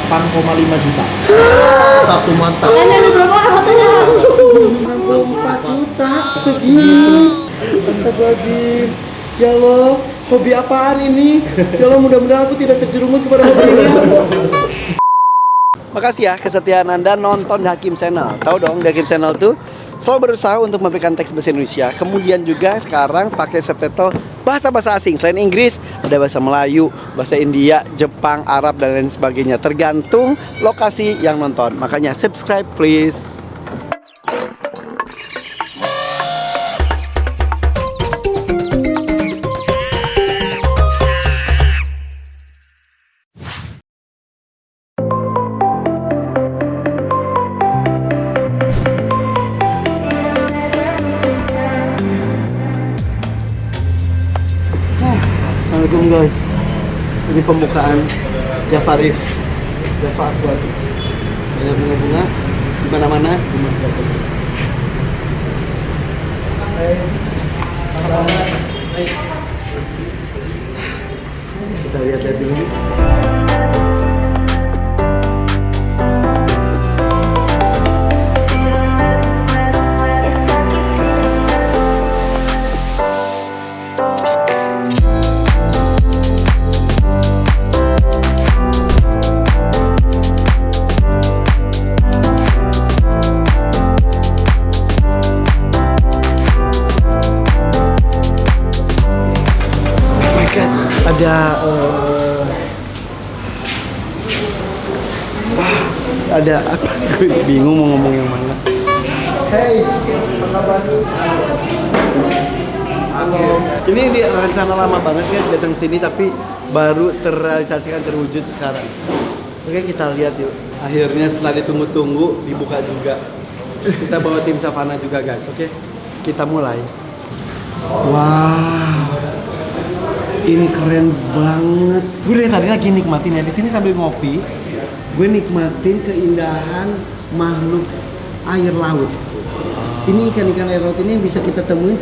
8,5 juta. Satu mantap. Ada berapa katanya? 64 juta segini. Astagfirullahaladzim. Ya Allah, hobi apaan ini? Ya Allah, mudah-mudahan aku tidak terjerumus kepada hobi ini. Makasih ya kesetiaan Anda nonton The Hakim Channel. Tahu dong, The Hakim Channel tuh selalu berusaha untuk memberikan teks bahasa Indonesia. Kemudian juga sekarang pakai subtitle bahasa-bahasa asing. Selain Inggris, ada bahasa Melayu, bahasa India, Jepang, Arab, dan lain sebagainya. Tergantung lokasi yang nonton. Makanya subscribe please. Assalamualaikum guys. Ini pembukaan Java Reef, Java Aquatic. Banyak bunga-bunga di mana-mana. Kita lihat dulu. Ada apa? Gue bingung mau ngomong yang mana. Hey, apa kabar? Halo. Ini di rencana lama banget guys datang sini, tapi baru terrealisasikan, terwujud sekarang. Oke, kita lihat yuk. Akhirnya setelah ditunggu-tunggu dibuka juga. Kita bawa tim Savana juga guys. Oke, kita mulai. Wow, ini keren banget. Gue dari tadi lagi nikmatin ya di sini sambil ngopi. Gue nikmatin keindahan makhluk air laut. Ini ikan-ikan air laut ini bisa kita temuin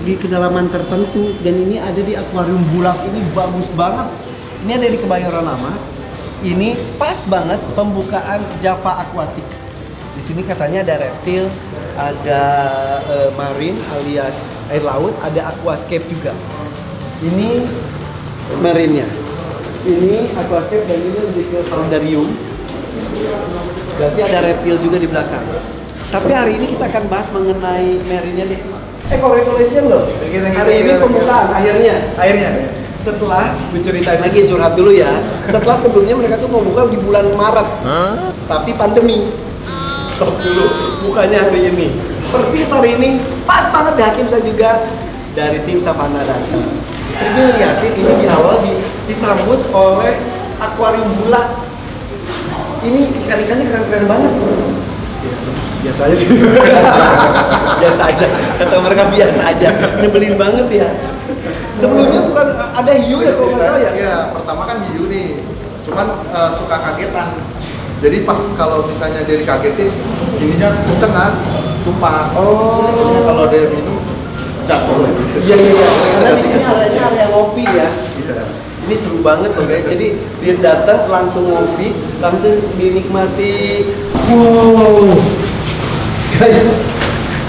di kedalaman tertentu, dan ini ada di akuarium Bulak. Ini bagus banget. Ini ada di Kebayoran Lama. Ini pas banget pembukaan Java Aquatic. Di sini katanya ada reptil, ada marine alias air laut, ada aquascape juga. Ini marine-nya. Ini aquascape dan ini lebih ke paludarium. Berarti ada reptil juga di belakang. Tapi hari ini kita akan bahas mengenai marine-nya deh. Congratulations loh. Hari ini pembukaan akhirnya. Setelah gue ceritain lagi, curhat dulu ya. Setelah sebelumnya mereka tuh mau buka di bulan Maret. Tapi pandemi. Stop dulu. Bukanya hari ini. Persis hari ini pas banget di Hakim, saya juga dari tim Savana datang. Ini lihatin, ini di awal disambut oleh akuarium Bulak. Ini ikan-ikannya keren-keren banget. Biasa aja sih. Biasa aja. Kata mereka biasa aja. Nyebelin banget ya. Sebelumnya bukan ada hiu ya kalau nggak salah ya? Iya, pertama kan hiu nih. Cuman suka kagetan. Jadi pas kalau misalnya dia dikagetin, ininya kenceng kan, tumpah. Oh. Kalau dia minum, jatuh. Iya. Karena di sini area ngopi ya. Iya. Ini seru banget loh guys. Jadi dia datang langsung ngopi, langsung dinikmati. Wow. Guys,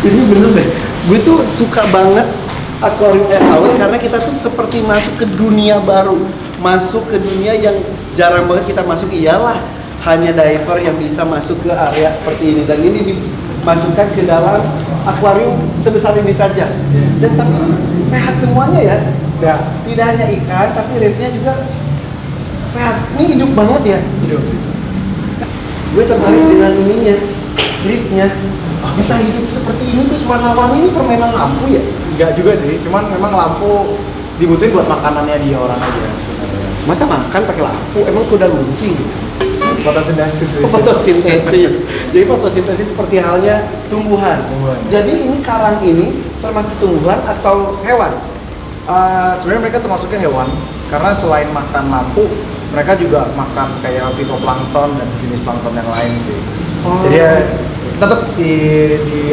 ini bener deh. Gue tuh suka banget akuarium air laut karena kita tuh seperti masuk ke dunia baru, masuk ke dunia yang jarang banget kita masuk. Iyalah, hanya diver yang bisa masuk ke area seperti ini, dan ini dimasukkan ke dalam akuarium sebesar ini saja. Dan tapi sehat semuanya ya. Ya, tidak hanya ikan, tapi reefnya juga sehat. Ini hidup banget ya. Hidup. Gue tertarik dengan ininya, reefnya. Bisa hidup seperti ini terus warna-warni. Ini permainan lampu ya? Enggak juga sih, cuman memang lampu dibutuhin buat makanannya dia orang aja sebenarnya. Masa makan pakai lampu? Emang kuda lumping? Fotosintesis. Fotosintesis. Jadi fotosintesis seperti halnya tumbuhan. Jadi ini karang ini termasuk tumbuhan atau hewan? Sebenarnya mereka termasuknya hewan, karena selain makan lampu, mereka juga makan kayak fitoplankton dan sejenis plankton yang lain sih. Jadi ya tetap di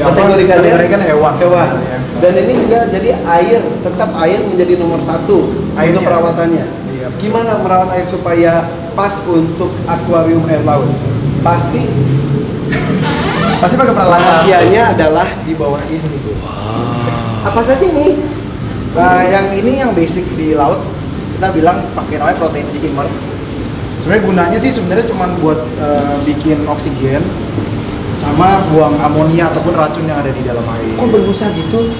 kategorikan hewan. Ya. Dan ini juga jadi air, tetap air menjadi nomor satu untuk perawatannya. Iya. Gimana merawat air supaya pas untuk akuarium air laut? Pasti pakai peralatan. rahasianya adalah di bawah ini. Apa saja ini? Yang ini yang basic di laut, kita bilang pakai namanya protein skimmer. Sebenarnya gunanya sih sebenarnya cuma buat bikin oksigen sama buang amonia ataupun racun yang ada di dalam air. Kok berbusa gitu?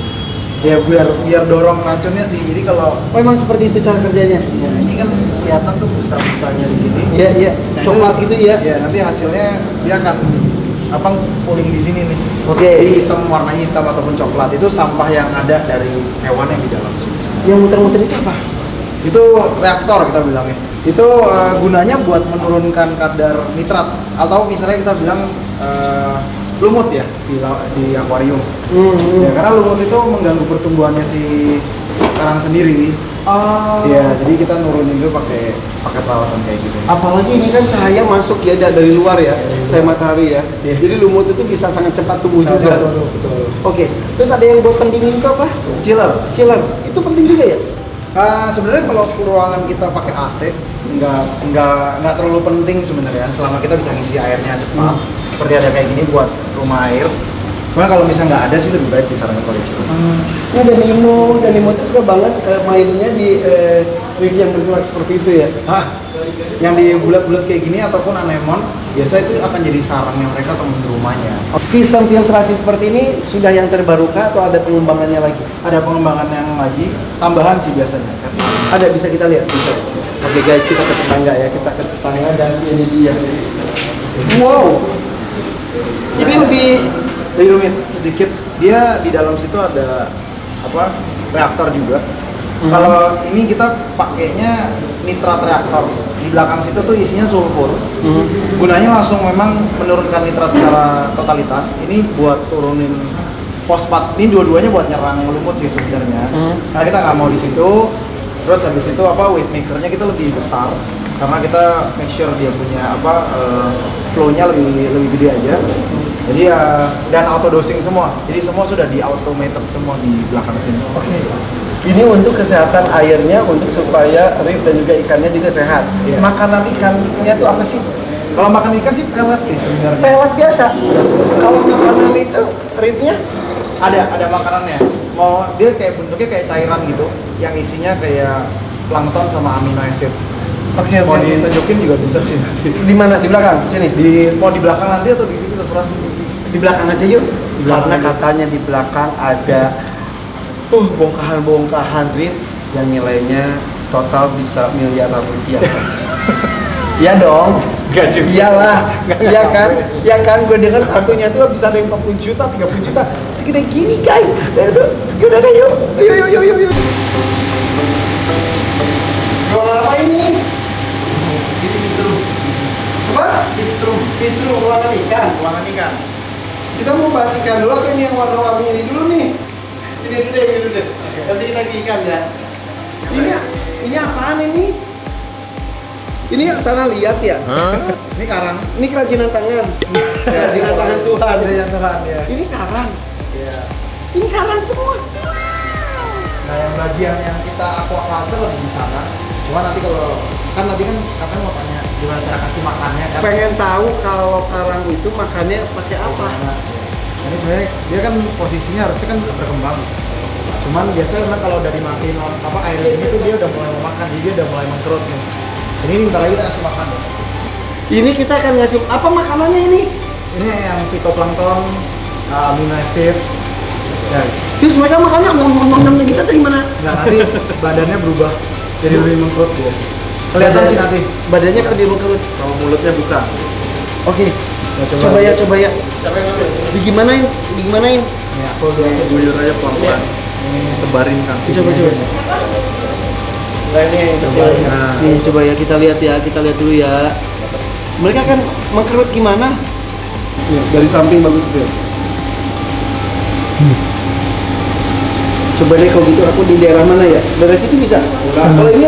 Ya biar dorong racunnya sih. Jadi kalau Emang seperti itu cara kerjanya? ya, ini kan kelihatan tuh busa-busanya di sini. Iya, iya. Nah, Coklat itu- gitu ya? Ya nanti hasilnya dia akan pooling di sini nih. Oke. Jadi hitam, warnanya hitam ataupun coklat itu sampah yang ada dari hewan yang di dalam sini. Yang muter-muter itu apa? Itu reaktor kita bilangnya. Itu gunanya buat menurunkan kadar nitrat atau misalnya kita bilang lumut ya di akuarium. Ya, karena lumut itu mengganggu pertumbuhannya si karang sendiri. Oh. Ya, jadi kita nurunin itu pakai peralatan kayak gitu. Apalagi ini kan cahaya masuk ya dari luar ya, Dari cahaya luar. matahari ya. Iya. Jadi lumut itu bisa sangat cepat tumbuh Nah, juga. betul. Oke. Terus ada yang buat pendingin ke apa? Chiller. Chiller. Itu penting juga ya? Sebenarnya kalau ruangan kita pakai AC nggak terlalu penting sebenarnya selama kita bisa ngisi airnya cepat. Seperti ada kayak gini buat rumah air. Cuma kalau misalnya nggak ada sih lebih baik disarankan pakai chiller. Ini ada Nemo itu suka banget mainnya di reef yang bergerak seperti itu ya. Yang di bulat-bulat kayak gini ataupun anemon biasa itu akan jadi sarangnya mereka atau di rumahnya. Sistem filtrasi seperti ini sudah yang terbarukah atau ada pengembangannya lagi? Ada pengembangan yang lagi tambahan sih biasanya. Ada, bisa kita lihat? Bisa. Oke guys, kita ke tetangga ya, kita ke tetangga dan ini dia. Wow. Ini lebih rumit sedikit. Dia di dalam situ ada reaktor juga. Kalau ini kita pakainya nitrat reaktor. Di belakang situ tuh isinya sulfur. Gunanya langsung memang menurunkan nitrat secara totalitas. Ini buat turunin fosfat. Ini dua-duanya buat nyerang lumut sih sebenarnya. Karena kita nggak mau di situ. Terus habis itu weight makernya kita lebih besar. Karena kita make sure dia punya flow-nya lebih gede aja. Jadi dan auto dosing semua. Jadi semua sudah di automated semua di belakang sini. Oke. Ini untuk kesehatan airnya, untuk supaya reef dan juga ikannya juga sehat. Iya. Makanan ikannya tuh apa sih? Kalau makan ikan sih pelet sih sebenarnya. Pelet biasa. Kalau makanan itu reefnya Ada makanannya. Mau dia kayak bentuknya kayak cairan gitu, yang isinya kayak plankton sama amino acid. Oke, Mau ditunjukin juga bisa sih nanti. Di mana? Di belakang? Sini. Mau di belakang nanti atau di sini terserah. Di belakang aja yuk. Di belakang Karena aja. katanya di belakang ada bongkahan-bongkahan reef yang nilainya total bisa miliaran rupiah. Iya dong. Gak juga. Iyalah. Nggak Iya kan? nyampe. Iya kan? Gue dengar satunya tuh bisa ada yang 40 juta, 30 juta. Segede gini guys. Udah deh yuk. Yuk. Jual apa ini? Ini fish Apa? Fish room, ruangan ikan. ruangan ikan. Kita mau bahas ikan dulu atau ini yang warna-warni ini dulu nih? Ini dulu deh. Nanti lagi ikan ya. Ini apaan ini? Ini tanah liat ya? Ini karang. Ini kerajinan tangan. Kerajinan tangan Tuhan. Kerajinan Tuhan ya. Ini karang. Iya. Ini karang semua. Nah yang bagian yang kita aquaculture lebih di sana. Cuma nanti kalau kan katanya mau tanya gimana cara kasih makannya kan. Pengen tahu kalau karang itu makannya pakai apa? Jadi sebenarnya dia kan posisinya harusnya kan berkembang. Cuman biasanya kan kalau udah dimatiin air ini tuh dia udah mulai memakan, jadi dia udah mulai mengkerut nih. Ini bentar lagi kita kasih makan. Ini kita akan ngasih apa makanannya ini? Ini yang phytoplankton, amino acid. Ya, Terus mereka makannya ngomong-ngomongnya gitu atau gimana? nah nanti badannya berubah jadi lebih mengkerut dia. Kelihatan sih nanti. Badannya kan dia mengkerut. Kalau mulutnya buka. Oke. Nah, Coba ya. Digimanain? Ini aku guyur aja pelan-pelan. Ini sebarin kan. Coba. Nah, ini coba. Nah, Nih coba ya kita lihat dulu ya. Mereka kan mengkerut gimana? Nih, dari samping bagus tuh. Coba deh kalau gitu aku di daerah mana ya? Dari situ bisa. Kalau ini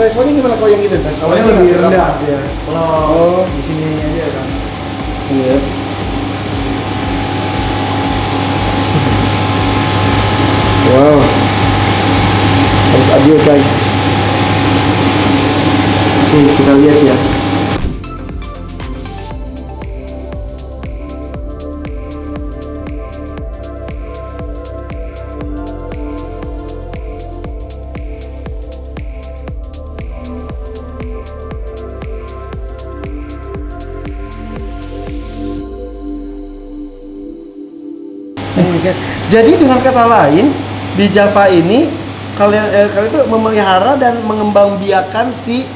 responnya gimana kalau yang itu? Soalnya lebih rendah dia. Kalau di sini aja kan. Iya. Wow. Harus adil guys. Oh my God. Jadi dengan kata lain di Java ini kalian itu memelihara dan mengembangbiakan si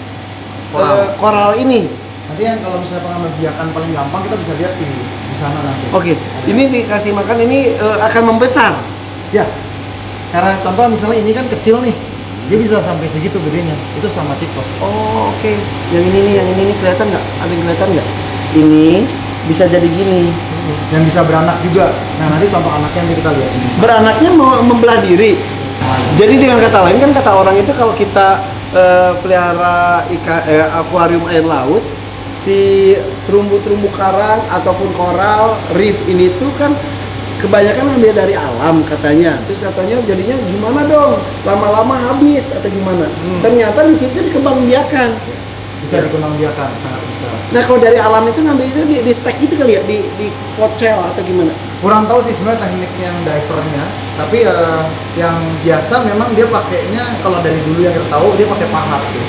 koral ini. Nanti yang kalau misalnya pengembangbiakan paling gampang kita bisa lihat di sana nanti. Oke, ini dikasih makan ini akan membesar. Ya, karena contoh misalnya ini kan kecil nih, dia bisa sampai segitu gedenya. Itu sama tipe. Oh, oke. Yang ini nih kelihatan nggak? Ada yang kelihatan nggak? Ini bisa jadi gini. Dan bisa beranak juga. Nah nanti contoh anaknya nanti kita lihat ini. Beranaknya membelah diri. Jadi dengan kata lain kan kata orang itu kalau kita pelihara akuarium air laut, si terumbu-terumbu karang ataupun koral reef ini tuh kan kebanyakan ambil dari alam katanya. Terus katanya jadinya gimana dong? Lama-lama habis atau gimana? Ternyata di situ dikembangbiakan. Bisa dikembangbiakan, sangat bisa. Nah kalau dari alam itu ngambil itu di stack gitu kali ya, di pocel atau gimana? Kurang tahu sih sebenarnya teknik yang divernya, tapi yang biasa memang dia pakainya kalau dari dulu yang kita tahu dia pakai pahat sih.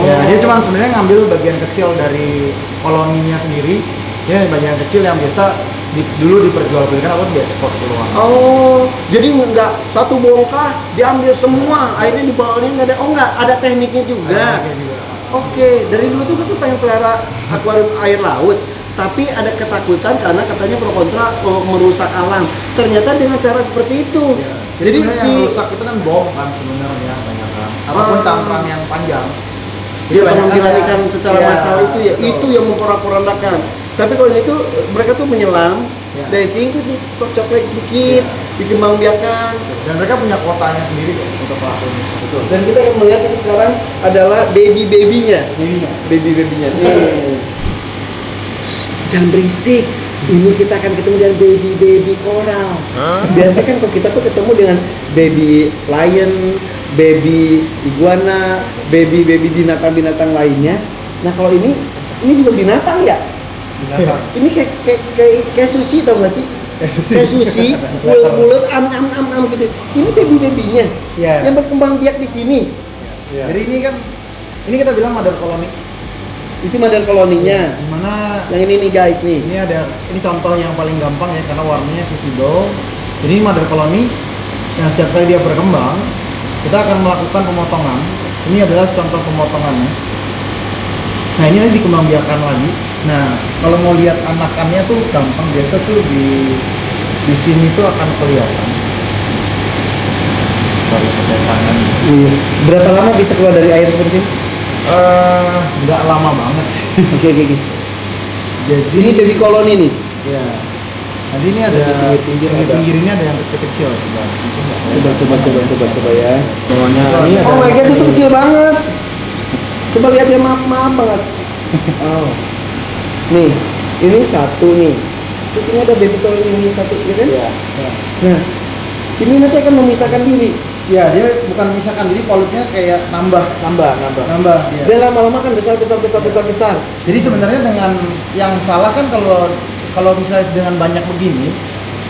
Ya, dia cuma sebenarnya ngambil bagian kecil dari koloninya sendiri, ya bagian kecil yang biasa dulu diperjualbelikan atau diekspor keluar. Oh, jadi nggak satu bongkah diambil semua, akhirnya dibawanya nggak ada. Oh nggak, ada tekniknya juga. Oke, dari dulu tuh aku pengen pelihara akuarium air laut, tapi ada ketakutan karena katanya pro kontra merusak alam. Ternyata dengan cara seperti itu. Ya. Jadi yang rusak itu kan bom kan sebenarnya banyak kan. Ataupun cantrang yang panjang. Dia pengambilan ikan secara massal itu ya, betul. Itu yang memporak-porandakan. Tapi kalau ini tuh mereka tuh menyelam, diving tuh dicocok dikit, dikembangbiakan. Dan mereka punya kuotanya sendiri untuk pelakunya. Betul. Dan kita akan melihat ini sekarang adalah baby-babynya. Baby-babynya. Nih. Jangan berisik. Ini kita akan ketemu dengan baby koral. Biasanya kan kalau kita tuh ketemu dengan baby lion, baby iguana, baby binatang-binatang lainnya. Nah kalau ini juga binatang ya? Binatang. Ini kayak sushi tau gak sih? Kayak sushi, mulut am gitu. Ini baby-babynya yang berkembang biak di sini. Jadi ini kan, ini kita bilang mother colony. Itu mother koloninya. Dimana yang ini nih guys nih. Ini contoh yang paling gampang ya karena warnanya visible. Jadi ini mother colony yang setiap kali dia berkembang, kita akan melakukan pemotongan. Ini adalah contoh pemotongannya. Nah ini nanti dikembangbiakan lagi. Nah kalau mau lihat anakannya tuh gampang, biasa tuh di sini tuh akan kelihatan. Sorry pakai tangan. Berapa lama bisa keluar dari air seperti ini? Nggak lama banget sih. Oke. Jadi ini baby koloni nih. Ya. Nanti ini ada pinggir ini ada yang kecil-kecil sebenarnya. Coba ya. Bawahnya ini ada. Oh my god, itu kecil banget. Coba lihat ya, maaf banget. Oh. Nih, ini satu nih. Terus ini ada baby koloni ini satu, ya kan? Iya. Nah, ini nanti akan memisahkan diri. Ya, dia bukan memisahkan diri, polipnya kayak nambah. Ya. Dan lama-lama kan besar. Jadi sebenarnya dengan yang salah kan kalau misalnya dengan banyak begini,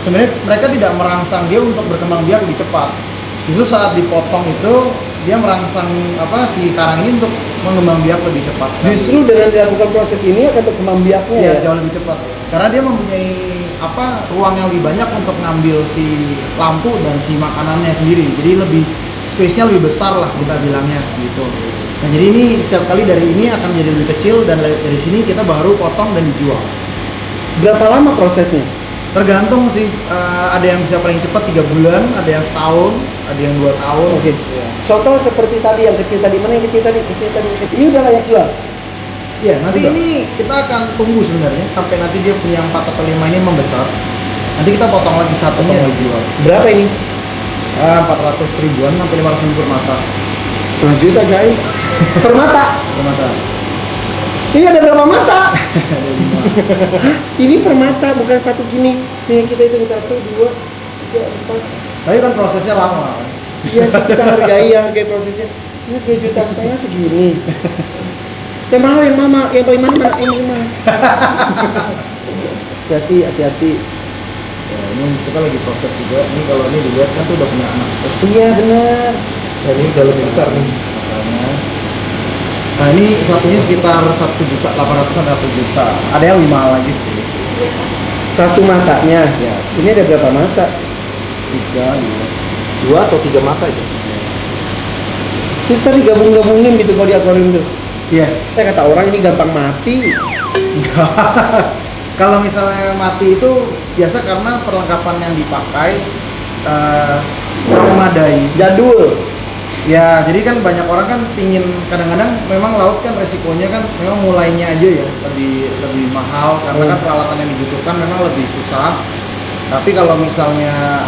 sebenarnya mereka tidak merangsang dia untuk berkembang biak lebih cepat. Justru saat dipotong itu dia merangsang si karang ini untuk mengembang biak lebih cepat. Justru dengan dilakukan proses ini akan berkembang biaknya ya jauh lebih cepat. Karena dia mempunyai ruang yang lebih banyak untuk ngambil si lampu dan si makanannya sendiri. Jadi lebih space-nya lebih besar lah kita bilangnya gitu. Nah jadi ini setiap kali dari ini akan jadi lebih kecil dan dari sini kita baru potong dan dijual. Berapa lama prosesnya? Tergantung sih, ada yang bisa paling cepat 3 bulan, ada yang setahun, ada yang 2 tahun. Oke. Ya. Contoh seperti tadi yang kecil tadi, mana yang kecil tadi? Ini udah layak jual? Iya, nanti udah. Ini kita akan tunggu sebenarnya sampai nanti dia punya 4 atau 5 ini membesar. Nanti kita potong lagi satunya dijual. Berapa ini? 400 ribuan sampai 500 ribu per mata. 1 juta guys. Per mata? Per mata. Ini ada berapa mata? Ini per mata, bukan satu gini. Nih kita hitung 1, 2, 3, 4. Tapi kan prosesnya lama. Iya sih, kita hargai prosesnya. Ini 2,5 juta segini. Yang mana yang mama? Yang paling mana? Yang mana? Hati-hati. Ya, ini kita lagi proses juga. Ini kalau ini dilihat kan tuh udah punya anak. Iya benar. Dan ini udah lebih besar nih. Makanya. Nah ini satunya sekitar 1.800.000 sampai 1 juta. Ada yang 5 lagi sih. Satu matanya. Ya. Ini ada berapa mata? 2 atau 3 mata itu. Terus tadi gabung-gabungin gitu kalau di akuarium tuh. Iya. Kata orang ini gampang mati. Kalau misalnya mati itu biasa karena perlengkapan yang dipakai kurang memadai. Jadul. Ya, jadi kan banyak orang kan pingin, kadang-kadang memang laut kan resikonya kan memang mulainya aja ya lebih mahal karena kan peralatan yang dibutuhkan memang lebih susah. Tapi kalau misalnya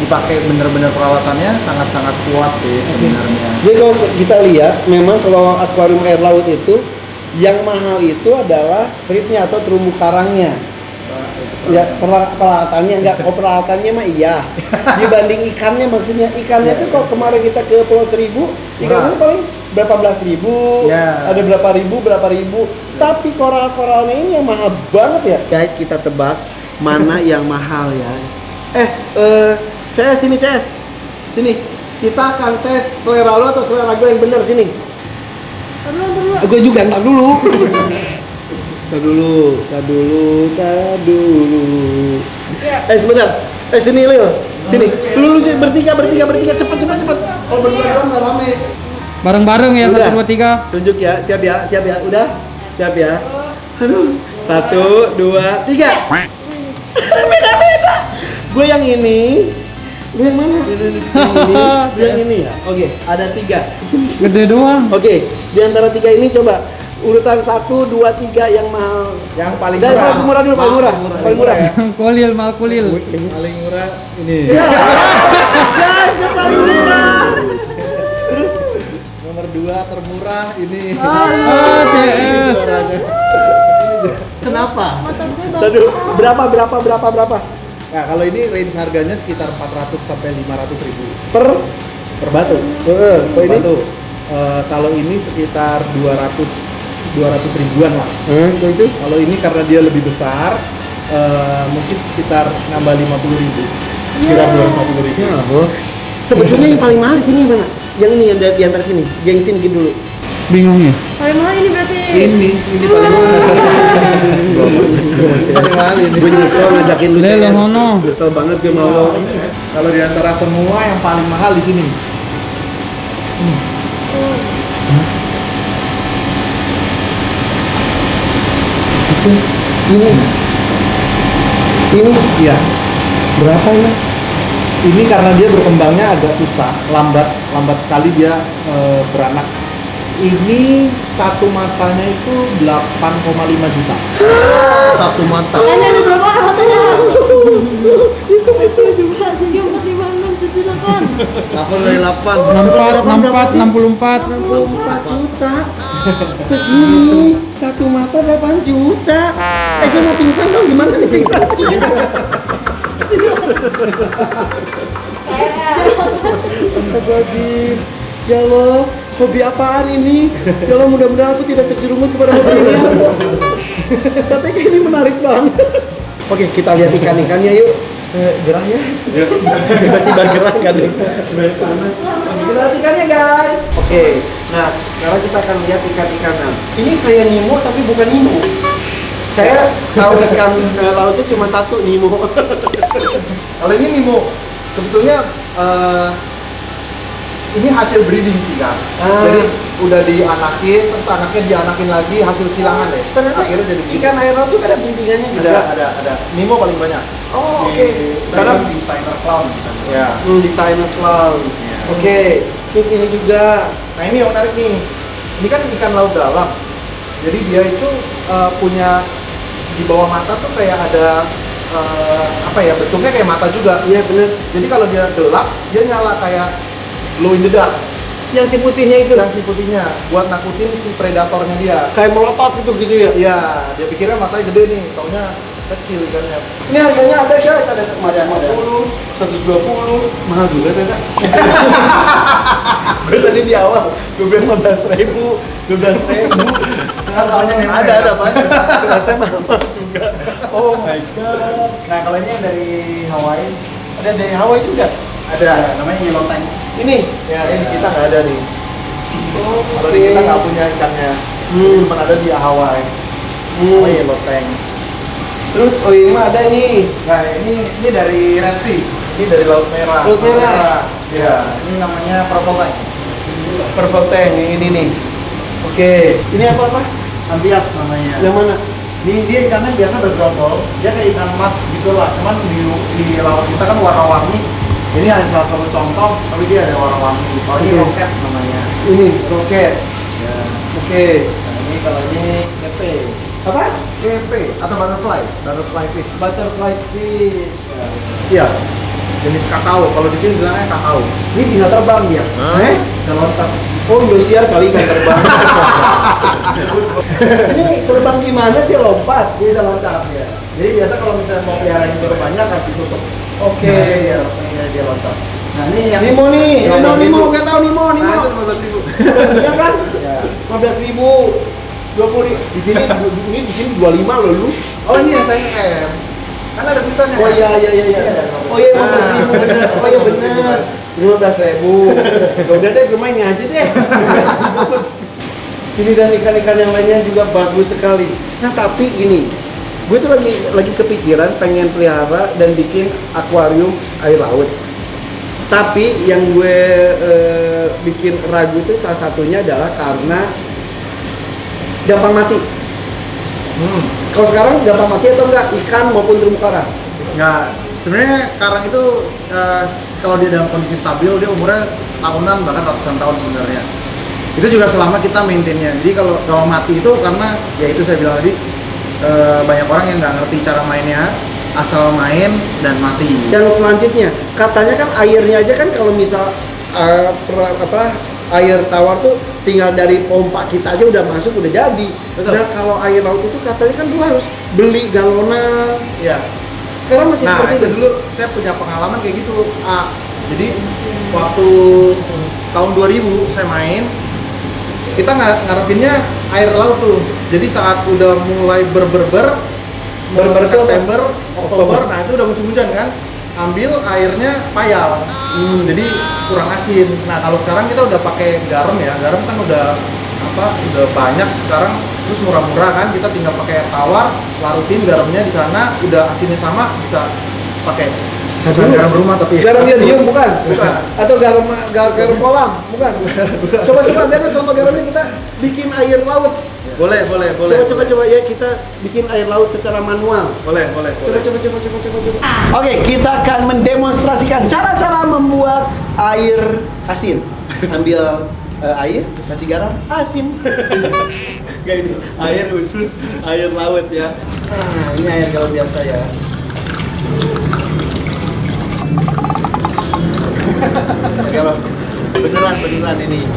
dipakai bener-bener peralatannya sangat-sangat kuat sih sebenarnya. Jadi kalau kita lihat, memang kalau akuarium air laut itu yang mahal itu adalah ritnya atau terumbu karangnya. Ya, peralatannya enggak, peralatannya mah iya. Dibanding ikannya, maksudnya ikannya tuh kalau kemarin kita ke Pulau Seribu, ikannya paling berapa belas ribu, ada berapa ribu. Tapi koral-koralnya ini yang mahal banget ya. Guys, kita tebak mana yang mahal ya. CS sini, CS. Sini. Kita akan tes selera lo atau selera gue yang bener, sini. Gue juga, ntar dulu. Tar dulu. Sebentar. Sini Lil. Sini. Lu bertiga, cepet. Kalau berdua doang nggak rame. Bareng-bareng ya, Udah. 1, 2, 3. Tunjuk ya, siap ya. Udah? Siap ya. Aduh. 1, 2, 3. Beda. Gue yang ini. Lu yang mana? Lu yang ini ya. Oke, ada 3. Gede doang. Oke, di antara 3 ini coba urutan 1, 2, 3 yang mahal. Yang paling Dari murah. paling murah dulu, paling murah. Kulil, mal kulil. Paling murah ini. Guys, yang paling murah. Nomor 2 termurah ini. CS. Kenapa? Aduh, berapa? Nah, kalau ini range harganya sekitar 400 sampai 500 ribu Per batu. per ini? Batu. Kalau ini sekitar 200 ribuan lah. Kalau itu? Kalau ini karena dia lebih besar, mungkin sekitar nambah 50 ribu. Sekitar 250 ribu. Sebetulnya yang paling mahal di sini mana? Yang ini yang di antara sini. Gengsin gitu dulu. Bingung ya? Paling mahal ini berarti. Ini paling mahal. Paling mahal ini. Gue nyesel ngajakin lu. Lelo mono. Nyesel banget gue mau lo. Kalau di antara semua yang paling mahal di sini. Ini Iya. berapa ya? Ini karena dia berkembangnya agak susah, lambat sekali dia beranak. Ini satu matanya itu 8,5 juta. Satu mata. Ada berapa matanya? Itu bisa juga 3, 4, 5, 6, 7, 8. 8 dari 8. 64, 64. 64 juta. Segini satu mata 8 juta. Gue mau pingsan dong, gimana nih pingsan? Astagfirullahaladzim. Ya Allah, hobi apaan ini? Ya Allah, mudah-mudahan aku tidak terjerumus kepada hobi ini. Tapi kayak ini menarik banget. Oke, kita lihat ikan-ikannya yuk. Gerah ya? Tiba-tiba gerah kan? Kita lihat ikannya guys. Oke, nah sekarang kita akan lihat ikan-ikanan. Ini kayak Nemo tapi bukan Nemo. Saya tahu ikan lautnya cuma satu, Nemo. Kalau ini Nemo, sebetulnya ini hasil breeding sih kan. Jadi udah dianakin, terus anaknya dianakin lagi, hasil silangan deh. Ternyata Akhirnya jadi ikan air laut tuh ada breedingannya juga. ada. Nemo paling banyak. Oh, oke. Karena designer clown gitu. Ya. Designer clown. Iya. Oke. Terus ini juga. Nah ini yang menarik nih. Ini kan ikan laut dalam. Jadi dia itu punya di bawah mata tuh kayak ada bentuknya kayak mata juga. Iya bener. Jadi kalau dia gelap, dia nyala kayak glow in the dark. Yang si putihnya itu. Dan si putihnya buat nakutin si predatornya dia. Kayak melotot gitu ya. Iya, dia pikirnya matanya gede nih, taunya kecil ikannya. Ini harganya ada guys, ada 150, 120, mahal juga ternyata. Gue tadi di awal, gue bilang 15.000, 12.000. Kan taunya nih ada banyak. Ternyata mahal juga. Oh my god. Nah kalau ini yang dari Hawaii Ada dari Hawaii juga. ada, namanya yellow tank. Ini. Ya ini di kita nggak ada nih. Oh, Kalau di kita nggak punya ikannya. Cuma ada di Hawaii. Oh yellow tank. Terus oh ini mah ada nih. Nah, ini dari Red Sea. Ini dari Laut Merah. Laut Merah. Ya, ini namanya purple tank. Purple tank yang ini nih. Oke, ini apa? Ambias namanya. Yang mana? Dia ikannya biasa bergerombol, dia kayak ikan mas gitu lah. Cuman di laut kita kan warna-warni. Ini hanya salah satu contoh, tapi dia ada warna-warni. Kalau ini Oke. roket namanya. Ini roket. Ya. Oke. Nah, ini kalau ini kepe. Apa? Kepe atau butterfly fish. Butterfly fish. Iya. Jenis kakao. Kalau di sini bilangnya kakao. Ini bisa terbang dia. Bisa loncat. Oh, Indosiar kali kan terbang. Ini terbang gimana sih lompat? Dia bisa loncat ya. Jadi biasa kalau misalnya mau pelihara yang banyak harus ditutup. Oke. Ya, dia loncat. Nah, ini yang Nemo nih, Nemo, nggak tahu Nemo. Nah, itu 15.000. Iya kan? Ya. 15.000, 20.000. Di sini, ini di sini 25 loh lu. Oh, ini yang saya M. Kan ada tulisannya. Oh iya. Oh iya 15.000 bener. Oh iya bener. 15.000. Ya udah deh, gue main aja deh. 15.000. Ini dan ikan-ikan yang lainnya juga bagus sekali. Nah tapi ini, gue tuh lagi kepikiran pengen pelihara dan bikin akuarium air laut. Tapi yang gue bikin ragu itu salah satunya adalah karena gampang mati. Kalau sekarang gampang mati atau enggak ikan maupun terumbu karang? Nggak, sebenarnya karang itu kalau dia dalam kondisi stabil, dia umurnya tahunan bahkan ratusan tahun sebenarnya. Itu juga selama kita maintainnya. Jadi kalau mati itu karena ya itu saya bilang tadi banyak orang yang nggak ngerti cara mainnya, asal main dan mati. Yang selanjutnya, katanya kan airnya aja kan kalau misal air tawar tuh tinggal dari pompa kita aja udah masuk udah jadi. Betul. Nah kalau air laut itu katanya kan lu harus beli galonan. Ya. Sekarang masih Nah, seperti itu itu. dulu saya punya pengalaman kayak gitu. Jadi waktu tahun 2000 saya main, kita ngarepinnya air laut tuh. Jadi saat udah mulai berber September, Oktober, nah itu udah musim hujan kan. Ambil airnya payal. Jadi kurang asin. Nah, kalau sekarang kita udah pakai garam ya. Garam kan udah banyak sekarang, terus murah-murah kan. Kita tinggal pakai air tawar, larutin garamnya di sana, udah asinnya sama, bisa pakai. Bukan garam rumah tapi Garam iodium bukan? Bukan. Atau garam kolam bukan? Coba lihat contoh garamnya kita bikin air laut. Boleh. Coba ya kita bikin air laut secara manual. Boleh. Coba. Oke, kita akan mendemonstrasikan cara-cara membuat air asin. Ambil air, kasih garam, asin. Kayak ini, air khusus, air laut ya. Nah, ini air galon biasa ya. Kalau beneran ini.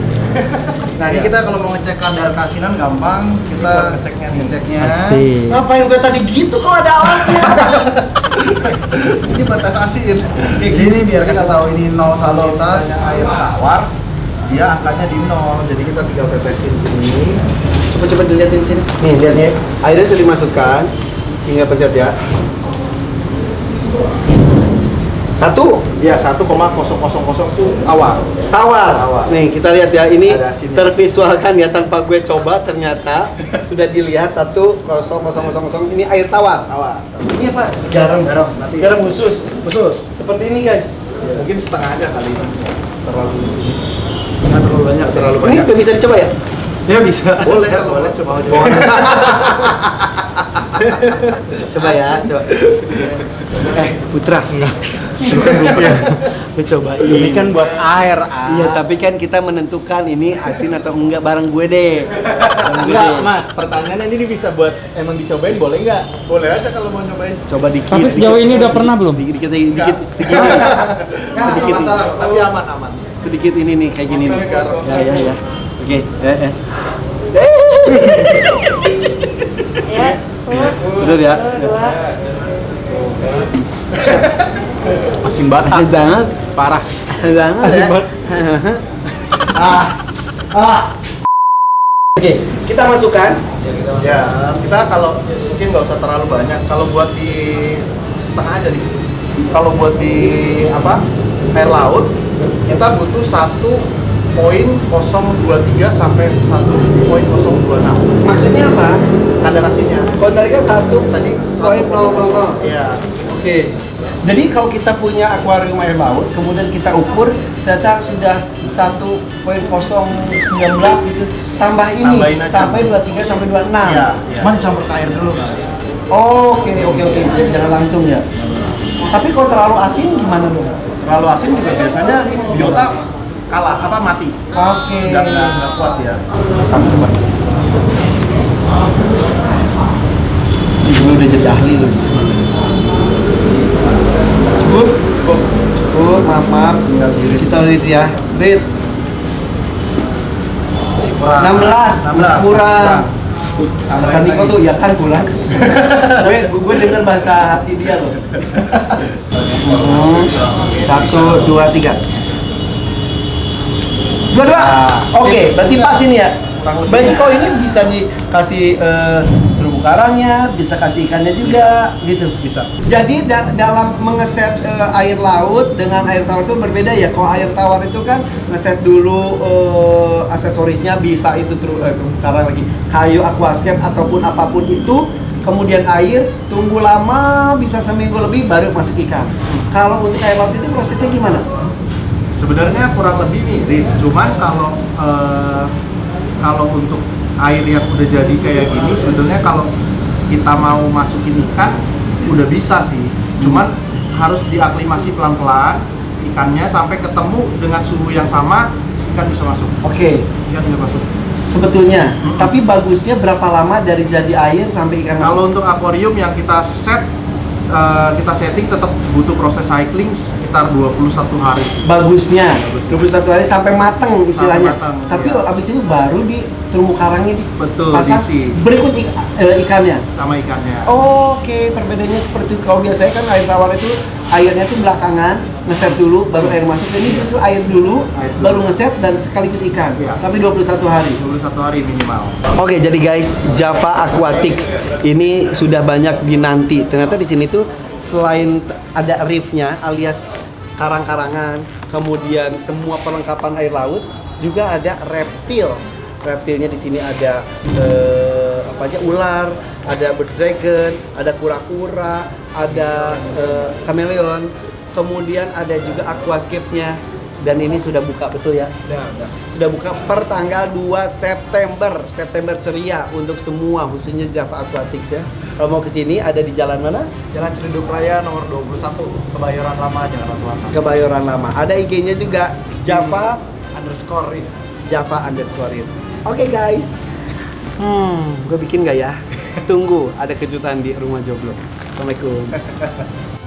Nah, ini kita kalau mau ngecek kadar keasinan gampang, kita ngeceknya. Ngapain gue tadi gitu kalau ada alatnya? Ini batas asin. Kayak gini biar kita tahu ini 0 salinitas air tawar, dia angkanya di 0. Jadi kita tinggal tetesin sini. Coba dilihatin sini. Nih, lihat nih. Airnya sudah dimasukkan. Tinggal pencet ya. 1 tuh tawar. tawar. Nih, kita lihat ya. Ini Ada asinnya. tervisualkan ya tanpa gue coba ternyata sudah dilihat 1,000. Ini air tawar. Ini apa? Garam. Nanti Garam khusus. khusus. Seperti ini, guys. Mungkin setengah aja kali. Nggak terlalu banyak. Ini nggak bisa dicoba ya? Ya bisa. Boleh coba. Coba ya, coba. Putra. Enggak. Gue cobain. Ini kan buat air. Iya, tapi kan kita menentukan ini asin atau enggak bareng gue deh. Enggak, Mas. Pertanyaannya ini bisa buat emang dicobain boleh nggak? Boleh aja kalau mau cobain. Coba dikit. Tapi sejauh ini udah pernah belum? Dikit. Nggak Sedikit. masalah, tapi aman. Sedikit ini nih kayak gini nih. Garam. Ya. Oke. Ya. Bener ya? Asin banget. Asin banget. Parah. Asin banget Asin ya. banget. Oke, kita masukkan. Ya, kita kalau mungkin nggak usah terlalu banyak. Kalau buat di setengah aja nih. Kalau buat di air laut, kita butuh 1 1.023 sampai 1.026. Maksudnya apa? Kaderasinya. Kalau tadi kan 1 Tadi 1.000. Iya. Oke. Jadi kalau kita punya akuarium air laut, kemudian kita ukur, ternyata sudah 1.019 gitu. Tambah ini Tambahin aja. sampai 23 sampai 26. Iya. Cuman dicampur ke air dulu kan. Oke. Jadi jangan langsung ya. Tapi kalau terlalu asin gimana dong? Terlalu asin juga biasanya biota kalah mati. Oke. Nggak kuat ya. Kamu coba. Gue udah jadi ahli loh. Cukup. Maaf. Tinggal di Kita lihat ya. Read. Masih kurang. 16 kurang. Tambahin Kan Niko lagi. tuh ya kan kurang. gue dengar bahasa hati dia loh. 1, 2, 3. 2. Oke, berarti pas ini ya. Kurang lebih. Berarti kau ini bisa dikasih terumbu karangnya, bisa kasih ikannya juga, gitu. Bisa. Jadi dalam mengeset air laut dengan air tawar itu berbeda ya. Kalau air tawar itu kan ngeset dulu aksesorisnya, bisa itu terumbu karang lagi, kayu aquascape ataupun apapun itu. Kemudian air tunggu lama, bisa seminggu lebih baru masuk ikan. Kalau untuk air laut itu prosesnya gimana? Sebenarnya kurang lebih mirip, cuman kalau untuk air yang udah jadi kayak gini, sebenarnya kalau kita mau masukin ikan udah bisa sih, cuman harus diaklimasi pelan-pelan ikannya sampai ketemu dengan suhu yang sama, ikan bisa masuk. Oke. Ikan bisa masuk. Sebetulnya, tapi bagusnya berapa lama dari jadi air sampai ikan Kalau masuk? untuk akuarium yang kita setting tetap butuh proses cycling sekitar 21 hari. Bagusnya Bagusnya. 21 hari sampai mateng istilahnya. Sampai mateng, Tapi iya. abis itu baru di terumbu karangnya Betul, dipasang, diisi. berikut ikannya. Sama ikannya. Oke, perbedaannya seperti itu. Kalau biasanya kan air tawar itu airnya tuh belakangan, ngeset dulu baru air masuk. Ini justru air dulu, Air dulu. baru ngeset dan sekaligus ikan. Iya. Tapi 21 hari. 21 hari minimal. Oke, jadi guys, Java Aquatics ini sudah banyak dinanti. Ternyata di sini tuh selain ada reefnya alias karang-karangan, kemudian semua perlengkapan air laut, juga ada reptil. Reptilnya di sini ada apa aja, ular, ada bird dragon, ada kura-kura, ada kameleon, kemudian ada juga aquascape-nya. Dan ini sudah buka, betul ya? Sudah buka per tanggal 2 September. September ceria untuk semua, khususnya Java Aquatics ya. Kalau mau ke sini ada di jalan mana? Jalan Ciledug Raya nomor 21, Kebayoran Lama, Jakarta Selatan. Kebayoran Lama. Ada IG-nya juga, Java _. Java_. Oke guys. Gue bikin nggak ya? Tunggu, ada kejutan di Rumah Jomblo. Assalamualaikum.